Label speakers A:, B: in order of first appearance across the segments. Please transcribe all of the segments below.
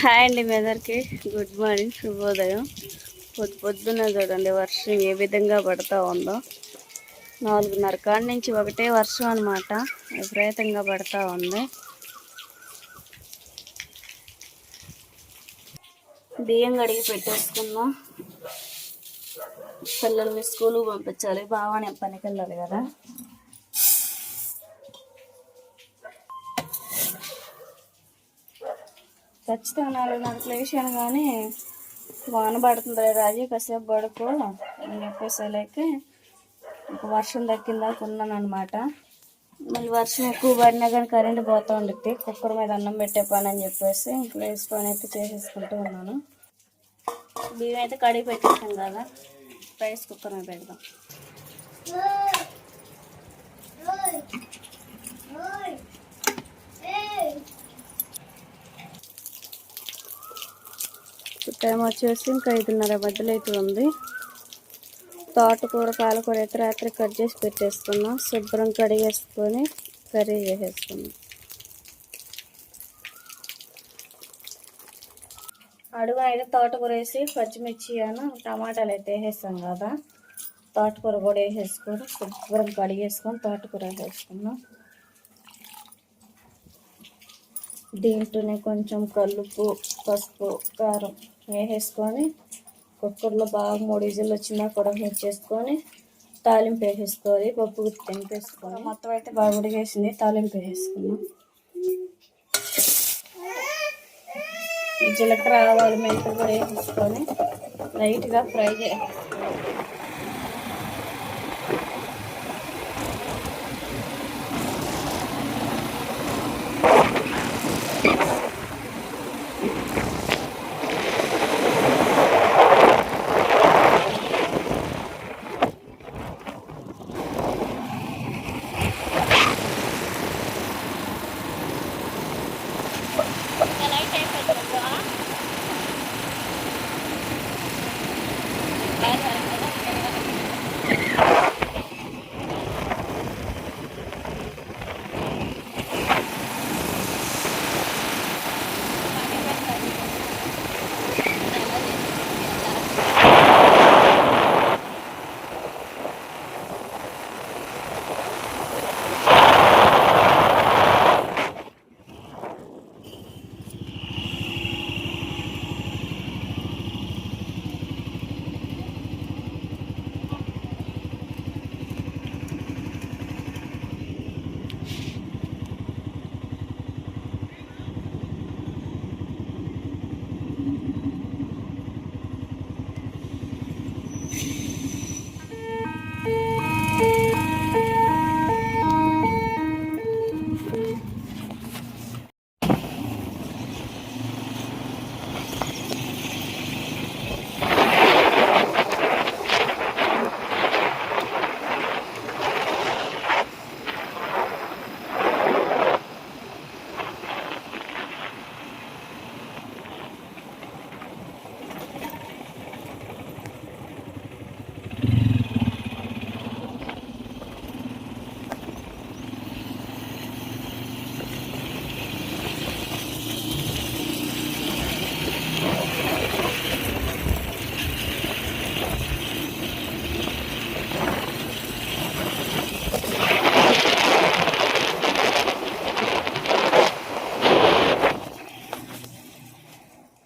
A: Hi అండి మీ అందరికి good morning, శుభోదయం. పొద్దున్న చూడండి వర్షం ఏ విధంగా పడుతూ ఉందో. 4:30 కాడి నుంచి ఒకటే వర్షం అనమాట, విపరీతంగా పడుతూ ఉంది. బియ్యం కడిగి పెట్టేసుకున్నాం. పిల్లల్ని స్కూల్కి పంపించాలి, బాగానే పనికి వెళ్ళాలి కదా. ఖచ్చితంగా 4:30 లేచాను కానీ వాన పడుతుంది రాజీ కాసేపు పడుకో అని చెప్పేసరికి ఒక వర్షం దక్కిందాక ఉన్నాను అనమాట. మళ్ళీ వర్షం ఎక్కువ పడినా కానీ కరెంట్ పోతూ ఉండిద్ది. కుక్కర్ మీద అన్నం పెట్టే పని అని చెప్పేసి ఇంక లేచి పని అయితే చేసేసుకుంటూ ఉన్నాను. బియ్యం అయితే కడిగి పెట్టేసాం కదా, రైస్ కుక్కర్ మీద పెడదాం. టైం వచ్చేసి ఇంకా 5:30 మధ్యలో అయితే ఉంది. తోటకూర పాలకూర అయితే రాత్రి కట్ చేసి పెట్టేసుకున్నాం. శుభ్రం కడిగేసుకొని కర్రీ చేసేసుకున్నాం. అడుగు అయితే తోటకూర వేసి పచ్చిమిర్చి టమాటాలు అయితే వేసేస్తాం కదా, తోటకూర కూడా వేసేసుకొని శుభ్రం కడిగేసుకొని తోటకూర వేసేసుకున్నాం. దీంట్లోనే కొంచెం కల్లుప్పు, పసుపు, కారం వేసేసుకొని కుక్కర్లో బాగా 3 విజిల్లు వచ్చినా కూడా చేసుకొని తాలింపు వేసేసుకోవాలి. పప్పు తెంపేసుకోవాలి. మొత్తం అయితే బాగా ఉడికేసింది, తాలింపు వేసేసుకున్నాం. జీలకర్ర, ఆవాలు, మెంతులు కూడా వేసేసుకొని లైట్గా ఫ్రై చేయాలి.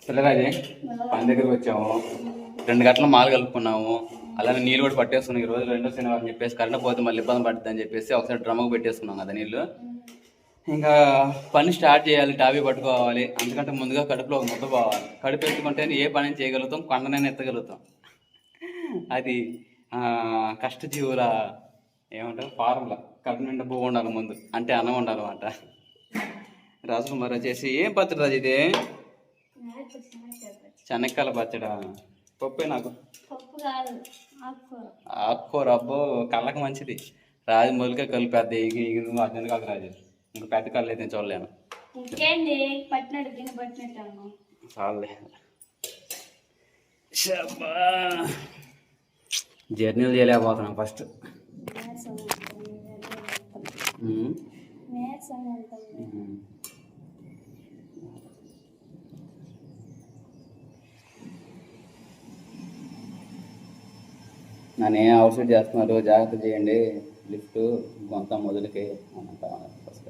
B: పిల్లరాజే పని దగ్గరికి వచ్చాము, 2 గంటల మాలు కలుపుకున్నాము. అలానే నీళ్ళు కూడా పట్టేసుకున్నాం. ఈ రోజు 2వ శనివారం చెప్పేసి కరెంట్ పోతే మళ్ళీ ఇబ్బంది పడుతుంది అని చెప్పేసి ఒకసారి డ్రమ్కు పెట్టేసుకున్నాం కదా నీళ్ళు. ఇంకా పని స్టార్ట్ చేయాలి, టాబీ పట్టుకోవాలి. అందుకంటే ముందుగా కడుపులో ఒక ముద్ద పోవాలి. కడుపు ఎత్తుకుంటేనే ఏ పని చేయగలుగుతాం, కొండనైనా ఎత్తగలుగుతాం. అది కష్టజీవుల ఏమంటారు ఫార్ములా. కడుపు నిండా పువ్వు ఉండాలి ముందు, అంటే అన్నం ఉండాలన్నమాట. రాజులు మరి వచ్చేసి ఏం పచ్చడి రాజు ఇది? శనక్కాయల పచ్చడా? పప్పే నాకు ఆకుకూర. అబ్బో కళ్ళకి మంచిది. రాజు మొలికే కలిపేద్ది. నువ్వు అర్థం కాదు రాజు, ఇంకా పెద్ద కళ్ళు అయితే చూడలేను. చాలే జర్నీలు చేయలేకపోతున్నాం ఫస్ట్. నన్ను ఏం అవుట్ఫిట్ చేస్తున్నారు జాగ్రత్త చేయండి లిఫ్ట్ కొంత మొదలుకి అని అంటా ఫస్ట్.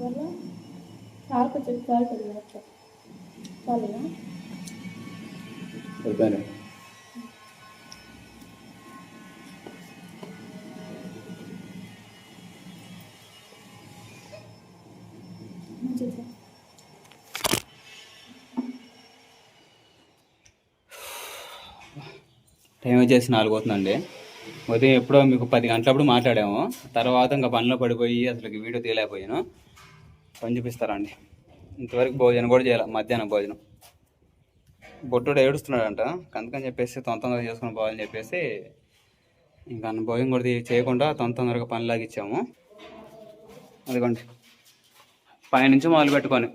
A: వల్ల చాలు కొంచెం చాలు చాలేనా
B: సరిపోయాను.
A: మంచిది.
B: టైం వచ్చేసి 4 అవుతుందండి. ఉదయం ఎప్పుడో మీకు 10 గంటలప్పుడు మాట్లాడాము. తర్వాత ఇంకా పనిలో పడిపోయి అసలు వీడియో తీయలేకపోయాను. పని చూపిస్తారండి. ఇంతవరకు భోజనం కూడా చేయాలి. మధ్యాహ్నం భోజనం బొట్టుడు ఏడుస్తున్నాడంట, అందుకని చెప్పేసి తొందరగా చేసుకుని పోవాలని చెప్పేసి ఇంకా భోజనం కూడా చేయకుండా తొందరగా పని లాగిచ్చాము. అదిగోండి పైనుంచి మొదలు పెట్టుకొని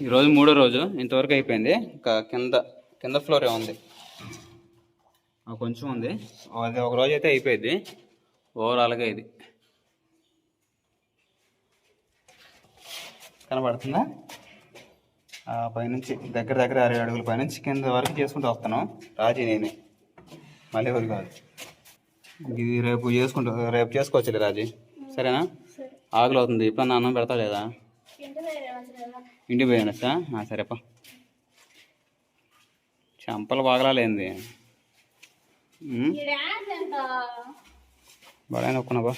B: ఈరోజు 3వ రోజు ఇంతవరకు అయిపోయింది. ఇంకా కింద ఫ్లోరే ఉంది, కొంచెం ఉంది. అది ఒక రోజు అయితే అయిపోయింది ఓవరాల్గా. ఇది కనబడుతుందా? పైనుంచి దగ్గర 60 అడుగుల పైనుంచి కింద వరకు చేసుకుంటూ వస్తున్నాం రాజీ నేనే, మళ్ళీ ఎవరు కాదు. ఇది రేపు చేసుకోవచ్చు రాజీ, సరేనా? ఆకలి అవుతుంది. ఇప్పుడు అన్నం పెడతా లేదా? ఇంటికి పోయాను సార్. సరేపా. చెంపలు బాగలేంది బాగా నొక్కున్నావా?